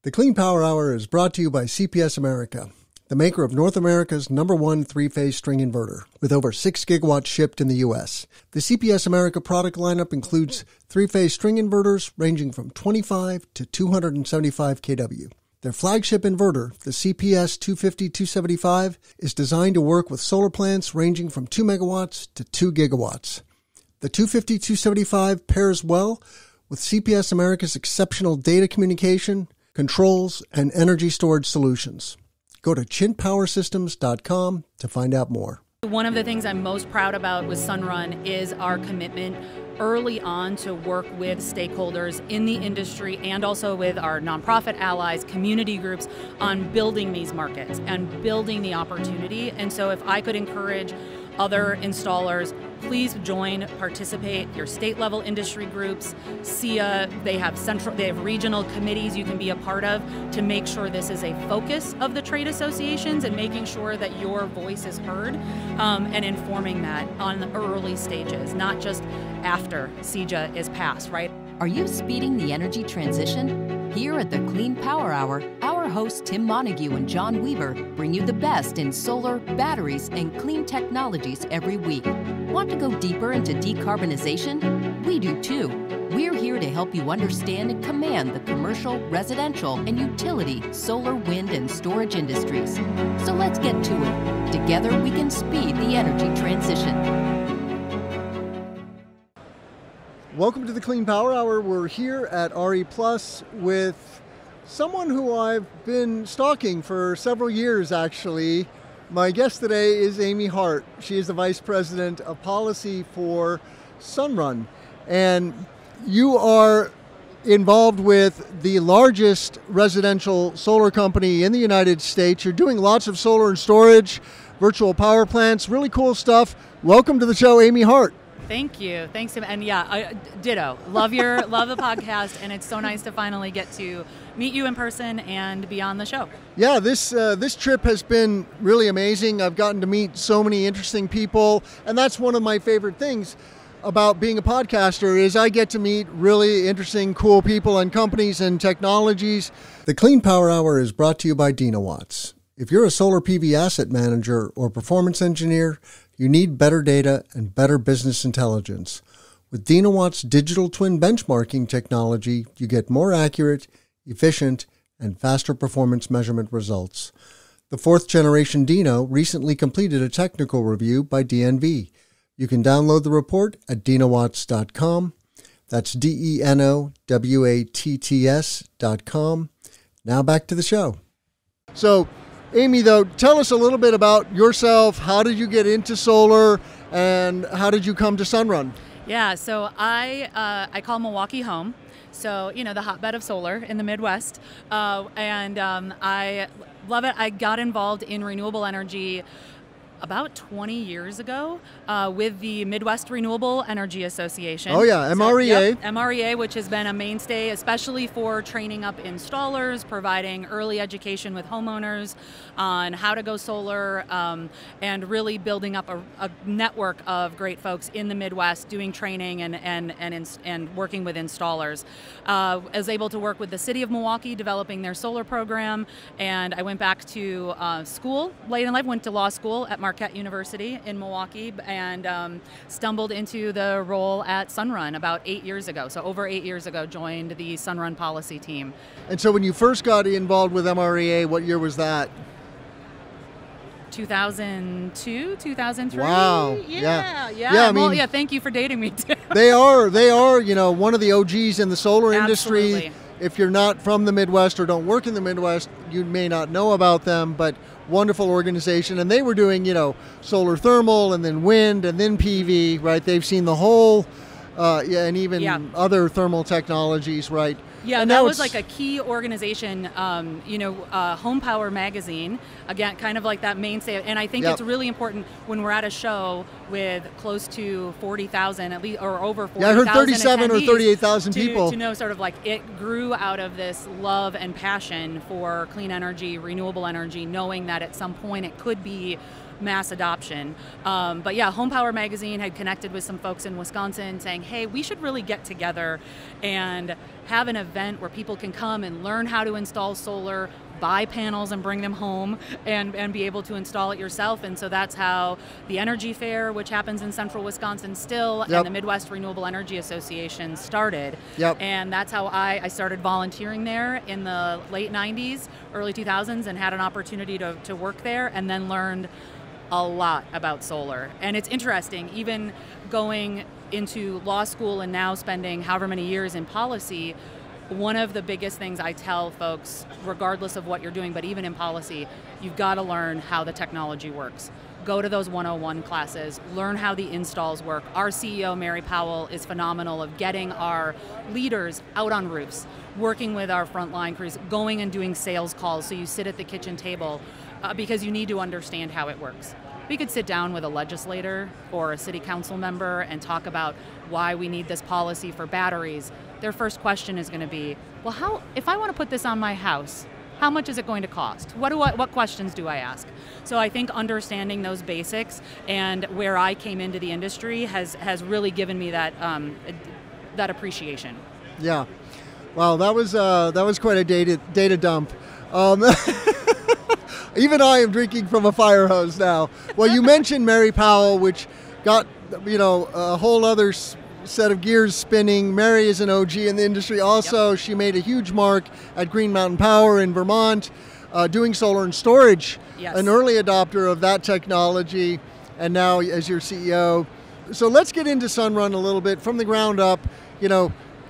The Clean Power Hour is brought to you by CPS America, the maker of North America's #1 three-phase string inverter, with over 6 gigawatts shipped in the U.S. The CPS America product lineup includes three-phase string inverters ranging from 25 to 275 kW. Their flagship inverter, the CPS 250-275, is designed to work with solar plants ranging from 2 megawatts to 2 gigawatts. The 250-275 pairs well with CPS America's exceptional data communication, controls, and energy storage solutions. Go to chintpowersystems.com to find out more. One of the things I'm most proud about with Sunrun is our commitment early on to work with stakeholders in the industry and also with our nonprofit allies, community groups, on building these markets and building the opportunity. And so if I could encourage other installers, please join, participate. Your state level industry groups, SIA, they have regional committees you can be a part of to make sure this is a focus of the trade associations and making sure that your voice is heard and informing that on the early stages, not just after CEJA is passed, right? Are you speeding the energy transition? Here at the Clean Power Hour, our hosts Tim Montague and John Weaver bring you the best in solar, batteries, and clean technologies every week. Want to go deeper into decarbonization? We do too. We're here to help you understand and command the commercial, residential, and utility solar, wind, and storage industries. So let's get to it. Together we can speed the energy transition. Welcome to the Clean Power Hour. We're here at RE Plus with someone who I've been stalking for several years, actually. My guest today is Amy Hart. She is the Vice President of Policy for Sunrun. And you are involved with the largest residential solar company in the United States. You're doing lots of solar and storage, virtual power plants, really cool stuff. Welcome to the show, Amy Hart. Thank you. Thanks, Tim. And yeah, ditto. Love the podcast, and it's so nice to finally get to meet you in person and be on the show. Yeah, this trip has been really amazing. I've gotten to meet so many interesting people, and that's one of my favorite things about being a podcaster is I get to meet really interesting, cool people and companies and technologies. The Clean Power Hour is brought to you by Dinawatts. If you're a solar PV asset manager or performance engineer, you need better data and better business intelligence. With Dinawatts digital twin benchmarking technology, you get more accurate, efficient, and faster performance measurement results. The 4th generation Dino recently completed a technical review by DNV. You can download the report at dinawatts.com. That's DENOWATTS.com. Now back to the show. So, Amy, though, tell us a little bit about yourself. How did you get into solar, and how did you come to Sunrun? Yeah, so I call Milwaukee home. So, the hotbed of solar in the Midwest. I love it. I got involved in renewable energy about 20 years ago with the Midwest Renewable Energy Association. Oh yeah, MREA. So, MREA, which has been a mainstay, especially for training up installers, providing early education with homeowners on how to go solar, and really building up a network of great folks in the Midwest doing training and working with installers. I was able to work with the city of Milwaukee developing their solar program, and I went back to school late in life, went to law school at Marquette University in Milwaukee, and stumbled into the role at Sunrun about 8 years ago. So over 8 years ago, joined the Sunrun policy team. And so when you first got involved with MREA, what year was that? 2002, 2003. Wow. Yeah. I mean, well, yeah, thank you for dating me too. They are, one of the OGs in the solar industry. Absolutely. If you're not from the Midwest or don't work in the Midwest, you may not know about them, but wonderful organization. And they were doing, solar thermal and then wind and then PV, right? They've seen the whole, and even other thermal technologies, right? Yeah, and that was like a key organization, Home Power Magazine, again, kind of like that mainstay. And I think it's really important when we're at a show with close to 40,000, at least, or over 40,000. Yeah, I heard 37 or 38,000 people. To know sort of like it grew out of this love and passion for clean energy, renewable energy, knowing that at some point it could be mass adoption. But yeah, Home Power Magazine had connected with some folks in Wisconsin saying, hey, we should really get together and have an event where people can come and learn how to install solar, buy panels and bring them home and be able to install it yourself. And so that's how the Energy Fair, which happens in central Wisconsin still, and the Midwest Renewable Energy Association started. And that's how I started volunteering there in the late 90s, early 2000s, and had an opportunity to work there, and then learned a lot about solar. And it's interesting, even going into law school and now spending however many years in policy, one of the biggest things I tell folks, regardless of what you're doing, but even in policy, you've got to learn how the technology works. Go to those 101 classes, learn how the installs work. Our CEO, Mary Powell, is phenomenal of getting our leaders out on roofs, working with our frontline crews, going and doing sales calls so you sit at the kitchen table because you need to understand how it works. We could sit down with a legislator or a city council member and talk about why we need this policy for batteries. Their first question is going to be, well, if I want to put this on my house, how much is it going to cost? What questions do I ask? So I think understanding those basics and where I came into the industry has really given me that appreciation. Yeah, wow, that was quite a data dump. Even I am drinking from a fire hose now. Well, you mentioned Mary Powell, which got a whole other set of gears spinning. Mary is an OG in the industry. Also, she made a huge mark at Green Mountain Power in Vermont, doing solar and storage. An early adopter of that technology, and now as your CEO. So let's get into Sunrun a little bit from the ground up.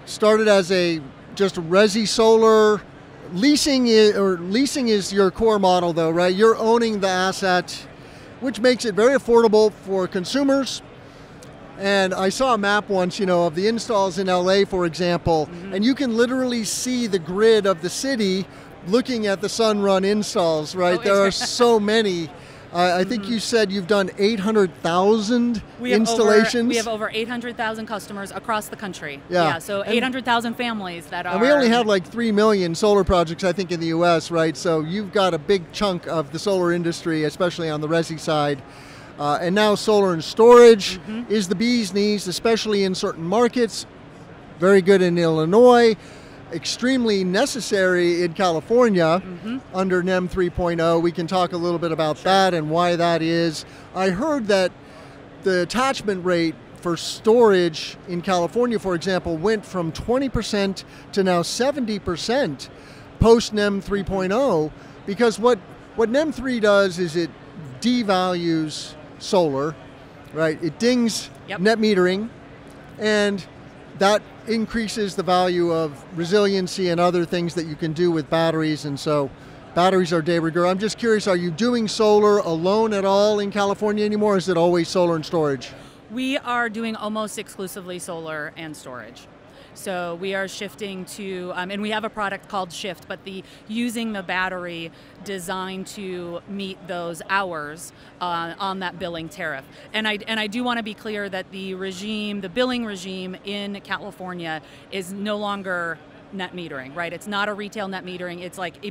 Started as just a resi solar. Leasing is your core model, though, right? You're owning the asset, which makes it very affordable for consumers. And I saw a map once, of the installs in LA, for example, and you can literally see the grid of the city looking at the Sunrun installs, right? There are so many. I think you said you've done 800,000 installations. We have over 800,000 customers across the country. So 800,000 families that are... And we only have like 3 million solar projects, I think, in the US, right? So you've got a big chunk of the solar industry, especially on the resi side. And now solar and storage is the bee's knees, especially in certain markets. Very good in Illinois. Extremely necessary in California under NEM 3.0. We can talk a little bit about that and why that is. I heard that the attachment rate for storage in California, for example, went from 20% to now 70% post NEM 3.0, because what NEM 3 does is it devalues solar, right? It dings net metering, and that increases the value of resiliency and other things that you can do with batteries. And so batteries are de rigueur. I'm just curious, are you doing solar alone at all in California anymore, or is it always solar and storage? We are doing almost exclusively solar and storage. So we are shifting to, and we have a product called Shift, but using the battery designed to meet those hours on that billing tariff. And I do want to be clear that the billing regime in California is no longer net metering, right? It's not a retail net metering. It's like,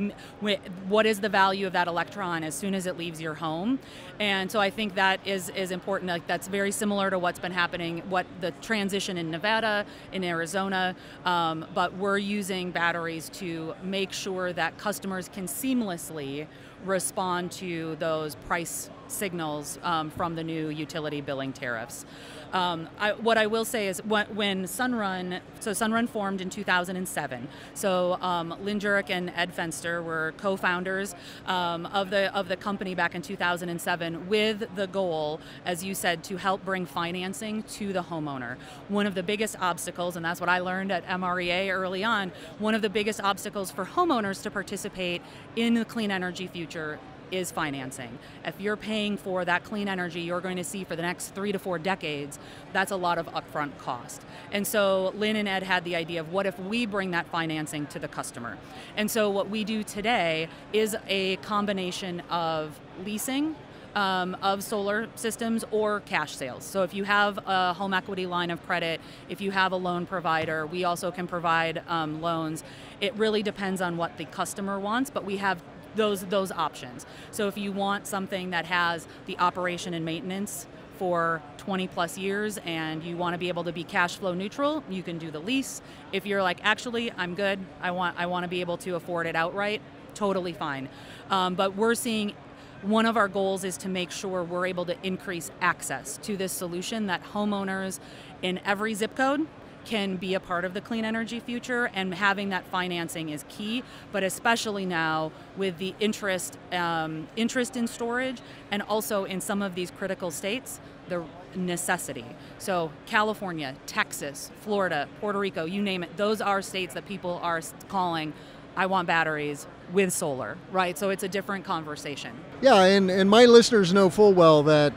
what is the value of that electron as soon as it leaves your home? And so I think that is important. Like, that's very similar to what's been happening, what the transition in Nevada, in Arizona, but we're using batteries to make sure that customers can seamlessly respond to those price signals from the new utility billing tariffs. What I will say is when Sunrun formed in 2007. So Lynn Jurek and Ed Fenster were co-founders of the company back in 2007 with the goal, as you said, to help bring financing to the homeowner. One of the biggest obstacles, and that's what I learned at MREA early on, one of the biggest obstacles for homeowners to participate in the clean energy future is financing. If you're paying for that clean energy you're going to see for the next 3 to 4 decades, that's a lot of upfront cost. And so Lynn and Ed had the idea of, what if we bring that financing to the customer? And so what we do today is a combination of leasing of solar systems or cash sales. So if you have a home equity line of credit, if you have a loan provider, we also can provide loans. It really depends on what the customer wants, but we have those options. So if you want something that has the operation and maintenance for 20 plus years and you want to be able to be cash flow neutral, you can do the lease. If you're like, actually, I'm good, I want to be able to afford it outright, totally fine. But we're seeing one of our goals is to make sure we're able to increase access to this solution, that homeowners in every zip code can be a part of the clean energy future, and having that financing is key, but especially now with the interest in storage, and also in some of these critical states, the necessity. So California, Texas, Florida, Puerto Rico, you name it, those are states that people are calling, I want batteries with solar, right? So it's a different conversation. Yeah, and my listeners know full well that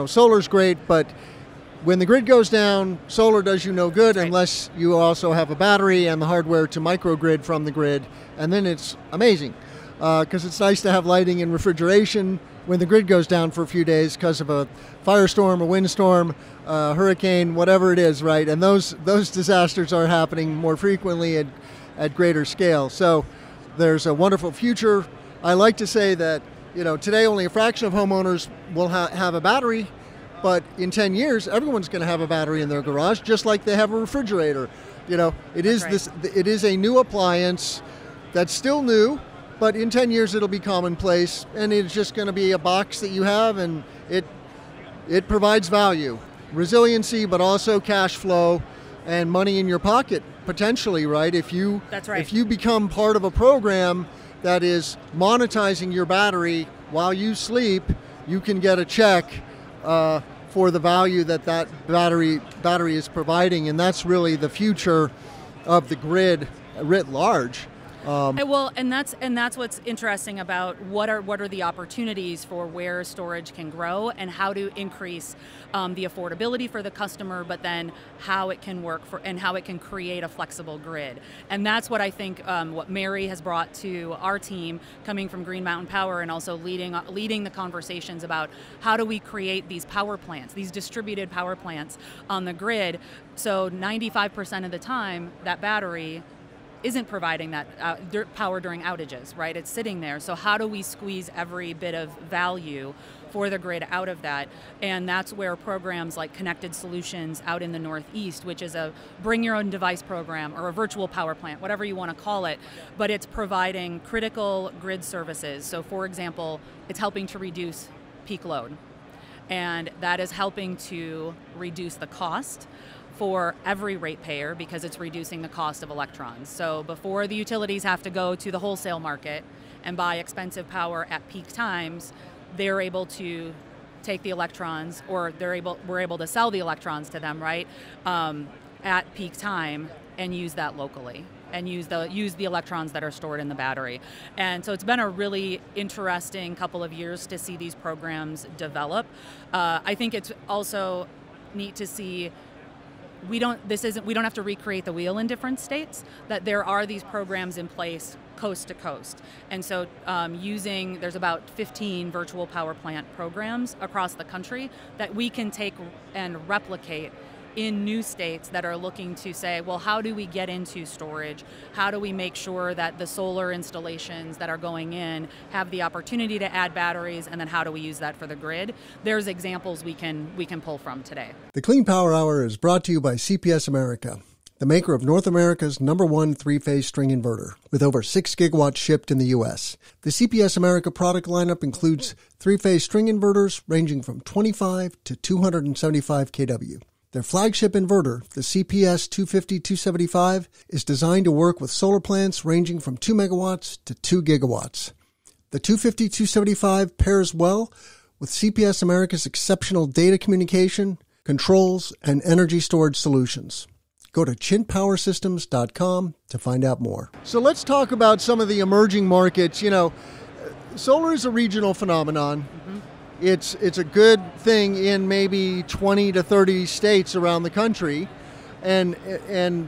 solar's great, but when the grid goes down, solar does you no good unless you also have a battery and the hardware to microgrid from the grid, and then it's amazing because it's nice to have lighting and refrigeration when the grid goes down for a few days because of a firestorm, a windstorm, hurricane, whatever it is, right? And those disasters are happening more frequently at greater scale. So there's a wonderful future. I like to say that today only a fraction of homeowners will have a battery. But in 10 years, everyone's going to have a battery in their garage, just like they have a refrigerator. It is a new appliance that's still new, but in 10 years it'll be commonplace, and it's just going to be a box that you have, and it provides value, resiliency, but also cash flow and money in your pocket potentially, right? That's right. If you become part of a program that is monetizing your battery while you sleep, you can get a check for the value that battery is providing, and that's really the future of the grid writ large. And that's what's interesting about what are the opportunities for where storage can grow and how to increase the affordability for the customer, but then how it can work and how it can create a flexible grid. And that's what I think what Mary has brought to our team, coming from Green Mountain Power, and also leading the conversations about how do we create these power plants, these distributed power plants on the grid. So 95% of the time, that battery isn't providing that power during outages, right? It's sitting there. So how do we squeeze every bit of value for the grid out of that? And that's where programs like Connected Solutions out in the Northeast, which is a bring your own device program or a virtual power plant, whatever you want to call it, but it's providing critical grid services. So for example, it's helping to reduce peak load. And that is helping to reduce the cost for every ratepayer because it's reducing the cost of electrons. So before the utilities have to go to the wholesale market and buy expensive power at peak times, they're able to take the electrons, or we're able to sell the electrons to them, right, at peak time, and use that locally and use the electrons that are stored in the battery. And so it's been a really interesting couple of years to see these programs develop. I think it's also neat to see we don't have to recreate the wheel in different states, that there are these programs in place coast to coast. And so there's about 15 virtual power plant programs across the country that we can take and replicate in new states that are looking to say, well, how do we get into storage? How do we make sure that the solar installations that are going in have the opportunity to add batteries, and then how do we use that for the grid? There's examples we can pull from today. The Clean Power Hour is brought to you by CPS America, the maker of North America's #1 three-phase string inverter, with over 6 gigawatts shipped in the U.S. The CPS America product lineup includes three-phase string inverters ranging from 25 to 275 kW. Their flagship inverter, the CPS 250-275, is designed to work with solar plants ranging from 2 megawatts to 2 gigawatts. The 250-275 pairs well with CPS America's exceptional data communication, controls, and energy storage solutions. Go to chintpowersystems.com to find out more. So let's talk about some of the emerging markets. Solar is a regional phenomenon. Mm-hmm. It's a good thing in maybe 20 to 30 states around the country, and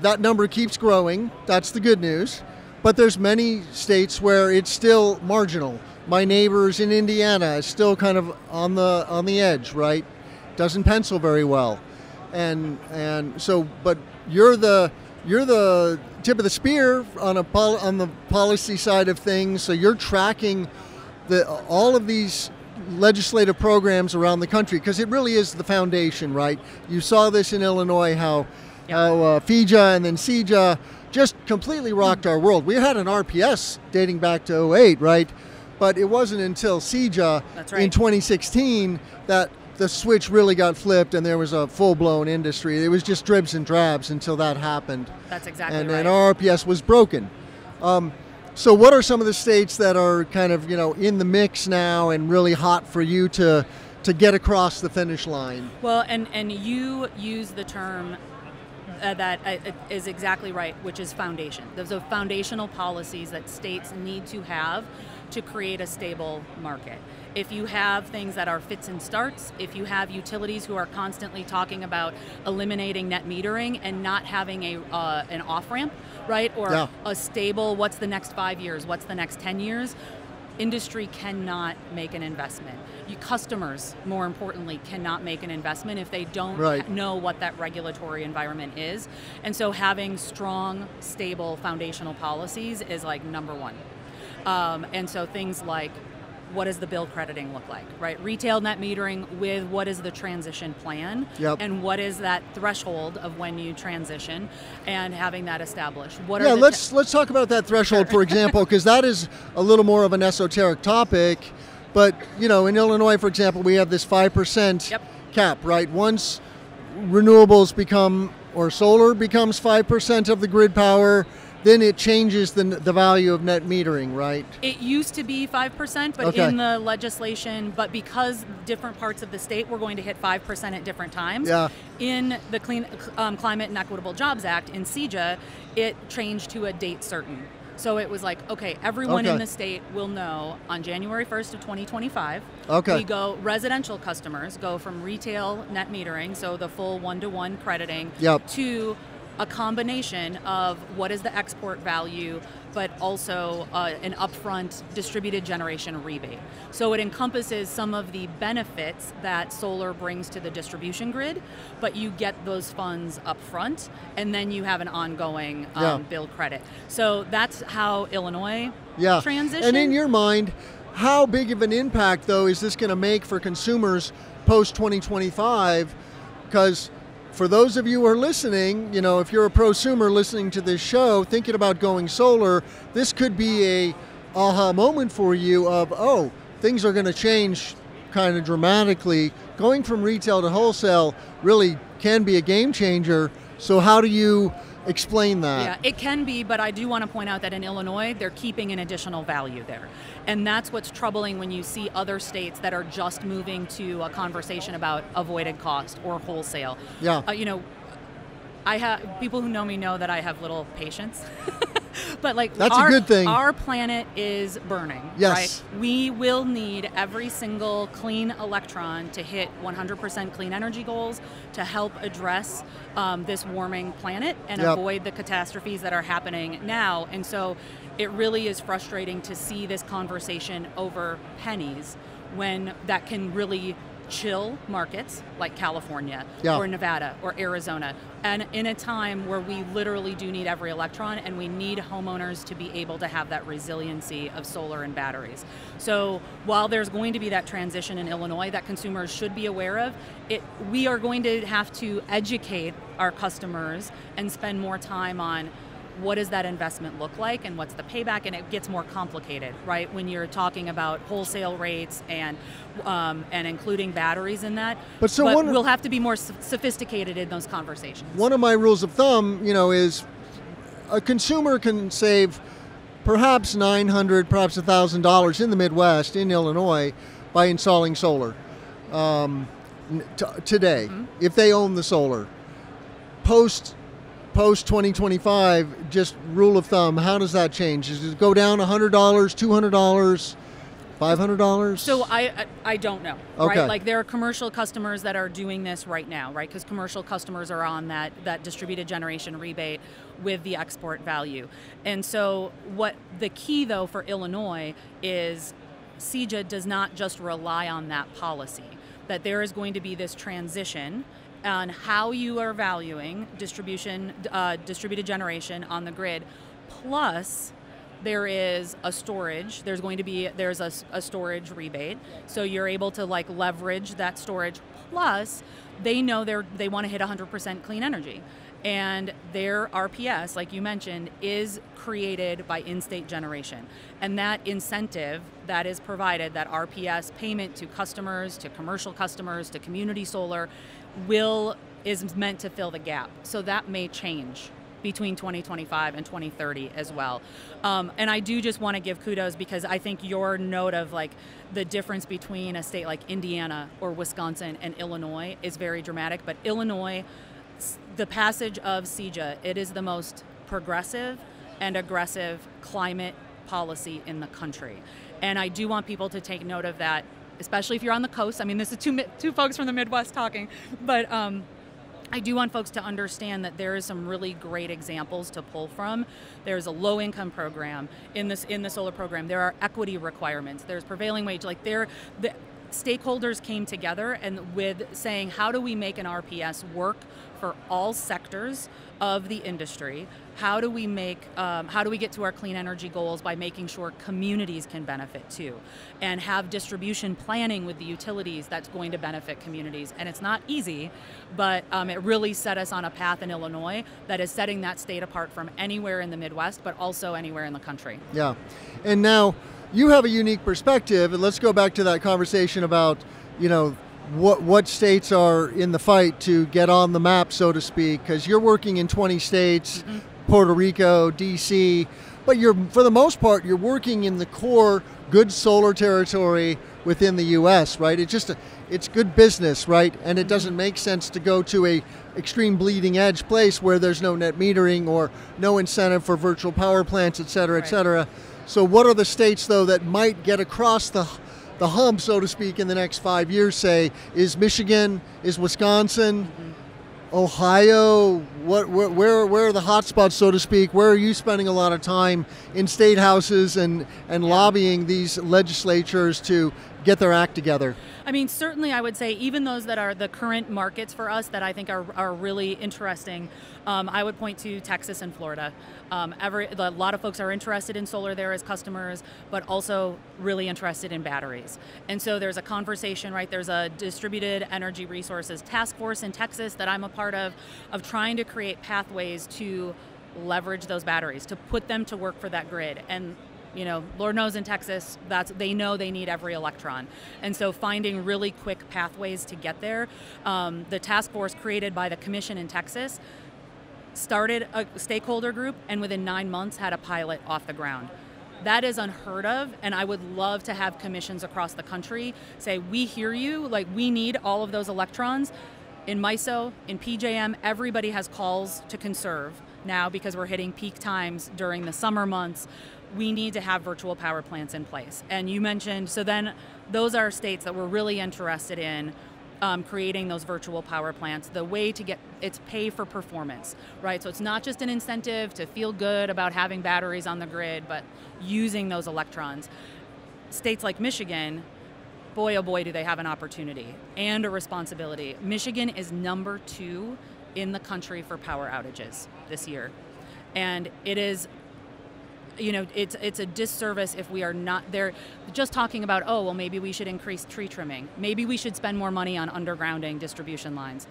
that number keeps growing. That's the good news. But there's many states where it's still marginal. My neighbors in Indiana is still kind of on the edge, right? Doesn't pencil very well. And so, but you're the you're the tip of the spear on the policy side of things. So you're tracking all of these legislative programs around the country, because it really is the foundation, right? You saw this in Illinois, how FEJA and then CEJA just completely rocked our world. We had an RPS dating back to '08, right? But it wasn't until CEJA in 2016 that the switch really got flipped and there was a full-blown industry. It was just dribs and drabs until that happened. That's exactly right. And our RPS was broken. So what are some of the states that are kind of, in the mix now and really hot for you to get across the finish line? Well, and you use the term that is exactly right, which is foundation. Those are foundational policies that states need to have to create a stable market. If you have things that are fits and starts, if you have utilities who are constantly talking about eliminating net metering and not having an off-ramp, right, or a stable, what's the next 5 years, what's the next 10 years, industry cannot make an investment. Customers, more importantly, cannot make an investment if they don't know what that regulatory environment is. And so having strong, stable, foundational policies is like number one. And so things like, what does the bill crediting look like, right? Retail net metering with what is the transition plan, and what is that threshold of when you transition, and having that established. Let's talk about that threshold, for example, because that is a little more of an esoteric topic. But in Illinois, for example, we have this 5% cap, right? Once renewables become, or solar becomes 5% of the grid power, then it changes the value of net metering, right? It used to be 5%, but in the legislation, but because different parts of the state were going to hit 5% at different times, in the Clean Climate and Equitable Jobs Act, in CEJA, it changed to a date certain. So it was like, okay, everyone in the state will know on January 1st of 2025, residential customers go from retail net metering, so the full one-to-one crediting, to a combination of what is the export value, but also an upfront distributed generation rebate. So it encompasses some of the benefits that solar brings to the distribution grid, but you get those funds up front, and then you have an ongoing bill credit. So that's how Illinois transitioned. And in your mind, how big of an impact, though, is this going to make for consumers post-2025? Because for those of you who are listening, if you're a prosumer listening to this show, thinking about going solar, this could be a aha moment for you of, things are going to change kind of dramatically. Going from retail to wholesale really can be a game changer. So how do you explain that? Yeah, it can be, but I do want to point out that in Illinois, they're keeping an additional value there. And that's what's troubling when you see other states that are just moving to a conversation about avoided cost or wholesale. I have people who know me know that I have little patience. But that's a good thing. Our planet is burning. Yes. Right? We will need every single clean electron to hit 100% clean energy goals to help address this warming planet and avoid the catastrophes that are happening now. And so it really is frustrating to see this conversation over pennies when that can really chill markets like California or Nevada or Arizona, and in a time where we literally do need every electron, and we need homeowners to be able to have that resiliency of solar and batteries. So while there's going to be that transition in Illinois that consumers should be aware of, we are going to have to educate our customers and spend more time on what does that investment look like and what's the payback, and it gets more complicated, right? When you're talking about wholesale rates and including batteries in that. But we'll have to be more sophisticated in those conversations. One of my rules of thumb, is a consumer can save perhaps $900, perhaps $1,000 in the Midwest, in Illinois, by installing solar today, if they own the solar. Post 2025, just rule of thumb, how does that change? Does it go down $100, $200, $500? So I don't know, right? Like there are commercial customers that are doing this right now, right? Because commercial customers are on that distributed generation rebate with the export value. And so what the key though for Illinois is CEJA does not just rely on that policy, that there is going to be this transition, on how you are valuing distributed generation on the grid. Plus, there is a storage. There's a storage rebate, so you're able to like leverage that storage. Plus, they know they want to hit 100% clean energy, and their RPS, like you mentioned, is created by in-state generation, and that incentive that is provided, that RPS payment to customers, to commercial customers, to community solar, is meant to fill the gap. So that may change between 2025 and 2030 as well. And I do just want to give kudos, because I think your note of like the difference between a state like Indiana or Wisconsin and Illinois is very dramatic. But Illinois, the passage of CEJA, it is the most progressive and aggressive climate policy in the country. And I do want people to take note of that, especially if you're on the coast. I mean, this is two folks from the Midwest talking, but I do want folks to understand that there is some really great examples to pull from. There's a low-income program in the solar program. There are equity requirements. There's prevailing wage. Like the stakeholders came together and with saying, how do we make an RPS work for all sectors of the industry? How do we get to our clean energy goals by making sure communities can benefit too, and have distribution planning with the utilities that's going to benefit communities? And it's not easy, but it really set us on a path in Illinois that is setting that state apart from anywhere in the Midwest, but also anywhere in the country. Yeah, and now you have a unique perspective, and let's go back to that conversation about, what states are in the fight to get on the map, so to speak, because you're working in 20 states, mm-hmm. Puerto Rico, DC, but for the most part, you're working in the core good solar territory within the US, right? It's good business, right? And it doesn't make sense to go to a extreme bleeding edge place where there's no net metering or no incentive for virtual power plants, et cetera, et cetera. So what are the states, though, that might get across the hump, so to speak, in the next 5 years? Say, is Michigan, is Wisconsin, mm-hmm. Ohio, where are the hot spots, so to speak? Where are you spending a lot of time in state houses and lobbying these legislatures to get their act together? I mean, certainly I would say even those that are the current markets for us that I think are really interesting, I would point to Texas and Florida. A lot of folks are interested in solar there as customers, but also really interested in batteries. And so there's a conversation, right? There's a distributed energy resources task force in Texas that I'm a part of trying to create pathways to leverage those batteries, to put them to work for that grid. And Lord knows in Texas, they know they need every electron. And so finding really quick pathways to get there. The task force created by the commission in Texas started a stakeholder group, and within 9 months had a pilot off the ground. That is unheard of, and I would love to have commissions across the country say, we hear you, like we need all of those electrons. In MISO, in PJM, everybody has calls to conserve now because we're hitting peak times during the summer months. We need to have virtual power plants in place. And you mentioned, so then those are states that we're really interested in creating those virtual power plants. The way to it's pay for performance, right? So it's not just an incentive to feel good about having batteries on the grid, but using those electrons. States like Michigan, boy, oh boy, do they have an opportunity and a responsibility. Michigan is number 2 in the country for power outages this year. And it is, it's a disservice if we are not there just talking about, oh, well, maybe we should increase tree trimming. Maybe we should spend more money on undergrounding distribution lines.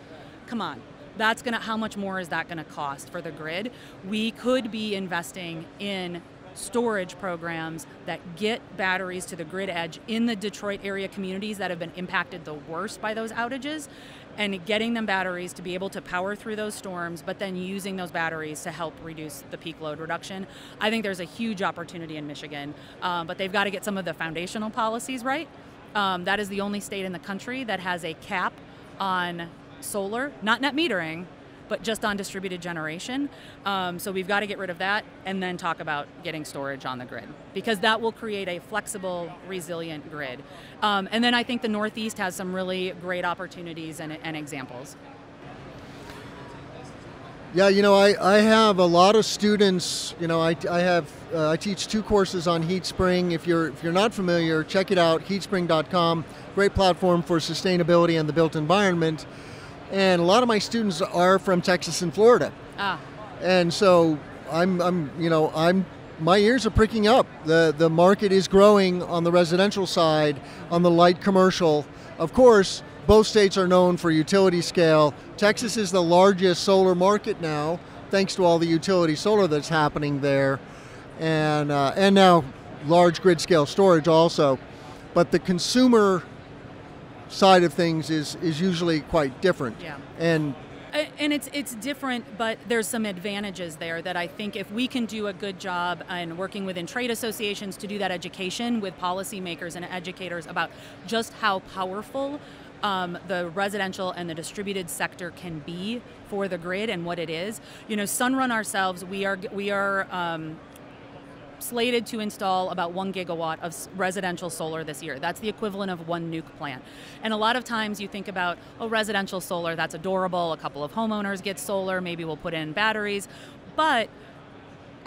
Come on. How much more is that gonna cost for the grid? We could be investing in storage programs that get batteries to the grid edge in the Detroit area communities that have been impacted the worst by those outages, and getting them batteries to be able to power through those storms, but then using those batteries to help reduce the peak load reduction. I think there's a huge opportunity in Michigan, but they've got to get some of the foundational policies right. That is the only state in the country that has a cap on solar, not net metering, but just on distributed generation. So we've got to get rid of that and then talk about getting storage on the grid, because that will create a flexible, resilient grid. And then I think the Northeast has some really great opportunities and examples. Yeah, I have a lot of students. I teach 2 courses on HeatSpring. If you're not familiar, check it out, heatspring.com. Great platform for sustainability and the built environment. And a lot of my students are from Texas and Florida. And so my ears are pricking up. The market is growing on the residential side, on the light commercial. Of course, both states are known for utility scale. Texas is the largest solar market now, thanks to all the utility solar that's happening there, and now large grid scale storage also. But the consumer side of things is usually quite different. Yeah. And it's different, but there's some advantages there that I think if we can do a good job in working within trade associations to do that education with policymakers and educators about just how powerful the residential and the distributed sector can be for the grid and what it is. Sunrun ourselves, we are slated to install about 1 gigawatt of residential solar this year. That's the equivalent of one nuke plant. And a lot of times you think about, residential solar, that's adorable. A couple of homeowners get solar, maybe we'll put in batteries. But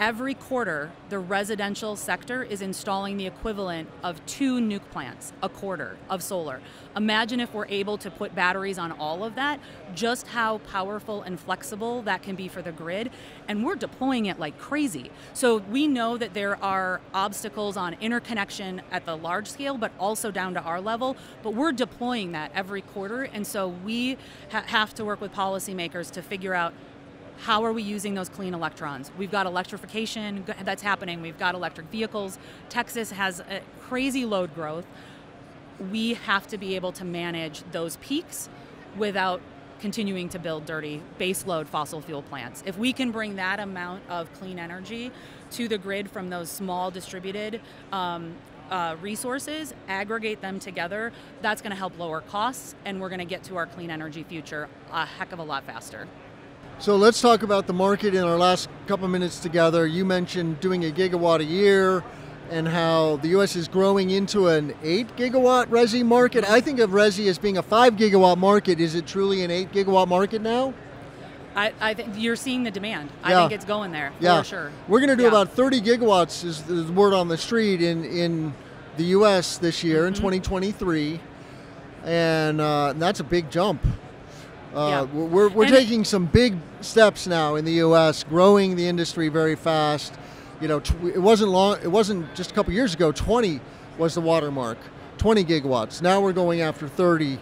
every quarter, the residential sector is installing the equivalent of 2 nuke plants a quarter of solar. Imagine if we're able to put batteries on all of that, just how powerful and flexible that can be for the grid. And we're deploying it like crazy. So we know that there are obstacles on interconnection at the large scale, but also down to our level. But we're deploying that every quarter. And so we have to work with policymakers to figure out, how are we using those clean electrons? We've got electrification that's happening. We've got electric vehicles. Texas has a crazy load growth. We have to be able to manage those peaks without continuing to build dirty baseload fossil fuel plants. If we can bring that amount of clean energy to the grid from those small distributed resources, aggregate them together, that's going to help lower costs, and we're going to get to our clean energy future a heck of a lot faster. So let's talk about the market in our last couple minutes together. You mentioned doing 1 gigawatt a year and how the U.S. is growing into an 8 gigawatt resi market. I think of resi as being a 5 gigawatt market. Is it truly an 8 gigawatt market now? I think you're seeing the demand. Yeah. I think it's going there, for sure. We're going to do about 30 gigawatts is the word on the street in the U.S. this year in 2023. And that's a big jump. We're taking some big steps now in the U.S., growing the industry very fast. It wasn't just a couple years ago. 20 was the watermark, 20 gigawatts. Now we're going after 30,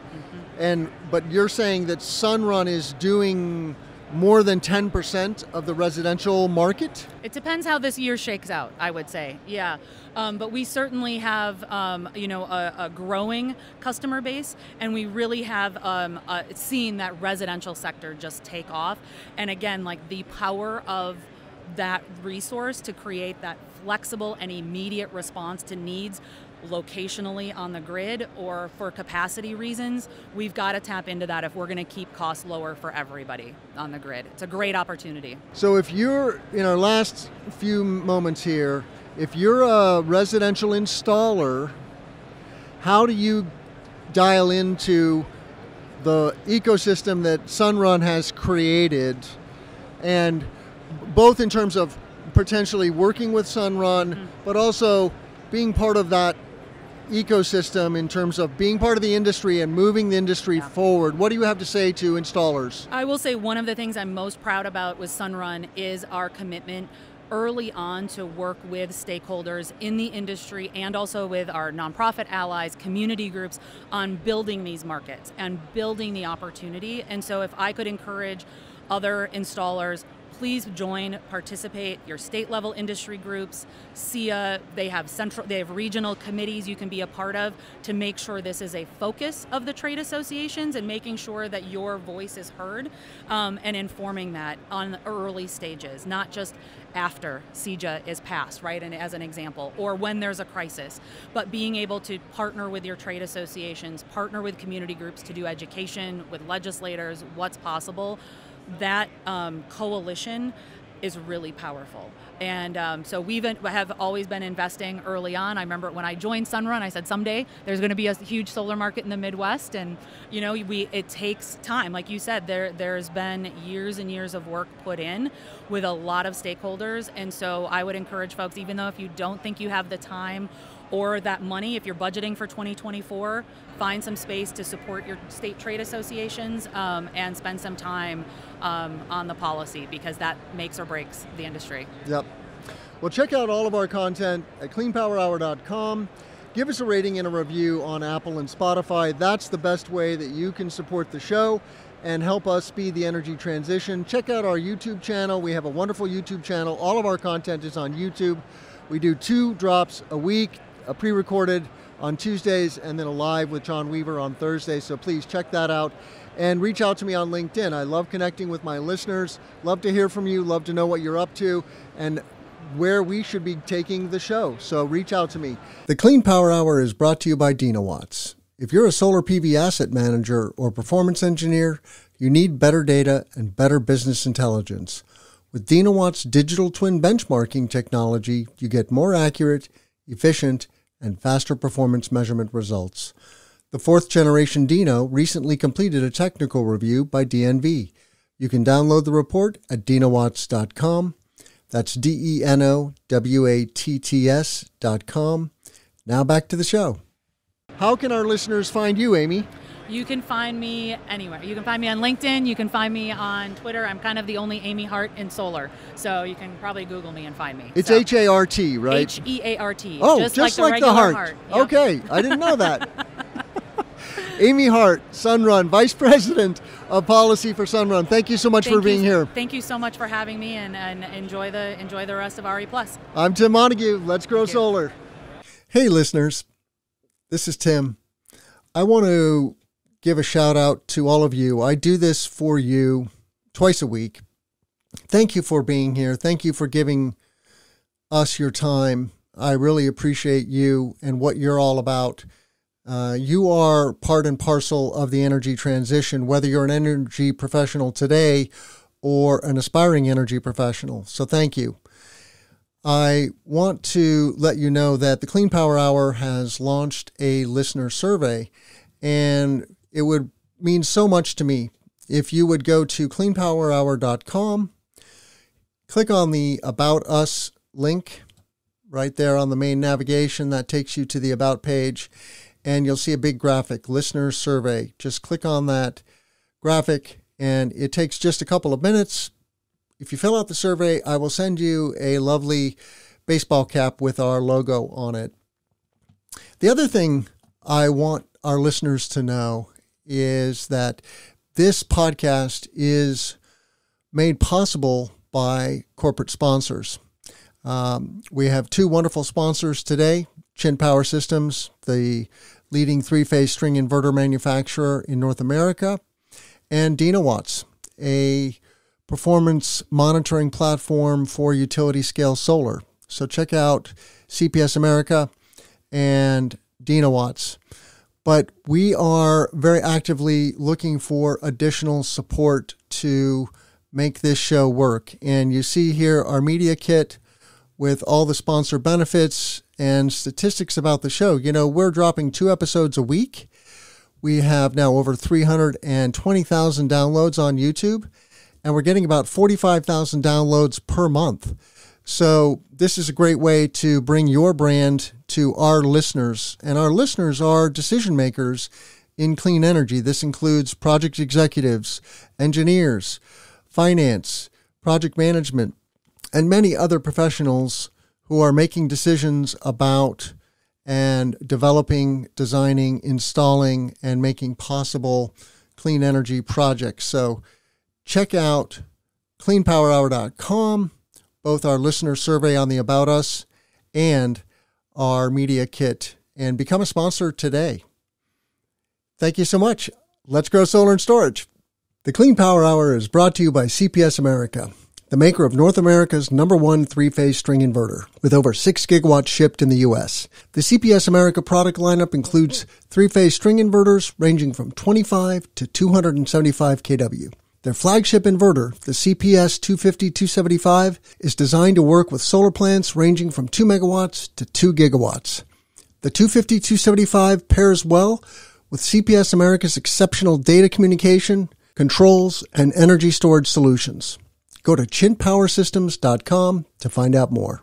but you're saying that Sunrun is doing more than 10% of the residential market? It depends how this year shakes out, I would say. Yeah. But we certainly have, a growing customer base, and we really have seen that residential sector just take off. And again, like the power of that resource to create that flexible and immediate response to needs locationally on the grid or for capacity reasons, we've got to tap into that if we're going to keep costs lower for everybody on the grid. It's a great opportunity. So if you're, in our last few moments here, if you're a residential installer, how do you dial into the ecosystem that Sunrun has created, and both in terms of potentially working with Sunrun, but also being part of that ecosystem in terms of being part of the industry and moving the industry forward? What do you have to say to installers? I will say one of the things I'm most proud about with Sunrun is our commitment early on to work with stakeholders in the industry and also with our nonprofit allies, community groups, on building these markets and building the opportunity. And so if I could encourage other installers, please join, participate. Your state level industry groups, SEIA, they have regional committees you can be a part of to make sure this is a focus of the trade associations and making sure that your voice is heard, and informing that on the early stages, not just after CEJA is passed, right? And as an example, or when there's a crisis, but being able to partner with your trade associations, partner with community groups to do education with legislators, what's possible. That coalition is really powerful. And so we have always been investing early on. I remember when I joined Sunrun, I said someday there's going to be a huge solar market in the Midwest, and it takes time. Like you said, there's been years and years of work put in with a lot of stakeholders, and so I would encourage folks, even though if you don't think you have the time or that money, if you're budgeting for 2024, find some space to support your state trade associations and spend some time on the policy, because that makes or breaks the industry. Yep. Well, check out all of our content at cleanpowerhour.com. Give us a rating and a review on Apple and Spotify. That's the best way that you can support the show and help us speed the energy transition. Check out our YouTube channel. We have a wonderful YouTube channel. All of our content is on YouTube. We do 2 drops a week, a pre-recorded on Tuesdays and then a live with John Weaver on Thursdays. So please check that out and reach out to me on LinkedIn. I love connecting with my listeners. Love to hear from you. Love to know what you're up to and where we should be taking the show. So reach out to me. The Clean Power Hour is brought to you by Dynawatts. If you're a solar PV asset manager or performance engineer, you need better data and better business intelligence. With Dynawatts digital twin benchmarking technology, you get more accurate, efficient, and faster performance measurement results. The 4th generation Dino recently completed a technical review by DNV. You can download the report at dynawatts.com. That's DENOWATTS.com. Now back to the show. How can our listeners find you, Amy? You can find me anywhere. You can find me on LinkedIn. You can find me on Twitter. I'm kind of the only Amy Hart in solar. So you can probably Google me and find me. It's H-A-R-T, right? H-E-A-R-T. Oh, just like the heart. Yep. Okay, I didn't know that. Amy Hart, Sunrun, Vice President of Policy for Sunrun. Thank you so much for being here. Thank you so much for having me, and enjoy the rest of RE+. I'm Tim Montague. Let's grow solar. Hey, listeners. This is Tim. I want to give a shout out to all of you. I do this for you twice a week. Thank you for being here. Thank you for giving us your time. I really appreciate you and what you're all about. You are part and parcel of the energy transition, whether you're an energy professional today or an aspiring energy professional. So thank you. I want to let you know that the Clean Power Hour has launched a listener survey, and it would mean so much to me if you would go to cleanpowerhour.com, click on the About Us link right there on the main navigation. That takes you to the About page, and you'll see a big graphic, Listener Survey. Just click on that graphic, and it takes just a couple of minutes. If you fill out the survey, I will send you a lovely baseball cap with our logo on it. The other thing I want our listeners to know is that this podcast is made possible by corporate sponsors. We have 2 wonderful sponsors today, Chin Power Systems, the leading 3-phase string inverter manufacturer in North America, and Dynawatts, a performance monitoring platform for utility scale solar. So check out CPS America and Dynawatts. But we are very actively looking for additional support to make this show work. And you see here our media kit with all the sponsor benefits and statistics about the show. You know, we're dropping 2 episodes a week. We have now over 320,000 downloads on YouTube, and we're getting about 45,000 downloads per month. So this is a great way to bring your brand to our listeners, and our listeners are decision makers in clean energy. This includes project executives, engineers, finance, project management, and many other professionals who are making decisions about and developing, designing, installing, and making possible clean energy projects. So check out cleanpowerhour.com, both our listener survey on the About Us and our media kit, and become a sponsor today. Thank you so much. Let's grow solar and storage. The Clean Power Hour is brought to you by CPS America, the maker of North America's #1 3-phase string inverter, with over 6 gigawatts shipped in the U.S. The CPS America product lineup includes 3-phase string inverters ranging from 25 to 275 kW. Their flagship inverter, the CPS 250-275, is designed to work with solar plants ranging from 2 megawatts to 2 gigawatts. The 250-275 pairs well with CPS America's exceptional data communication, controls, and energy storage solutions. Go to chinpowersystems.com to find out more.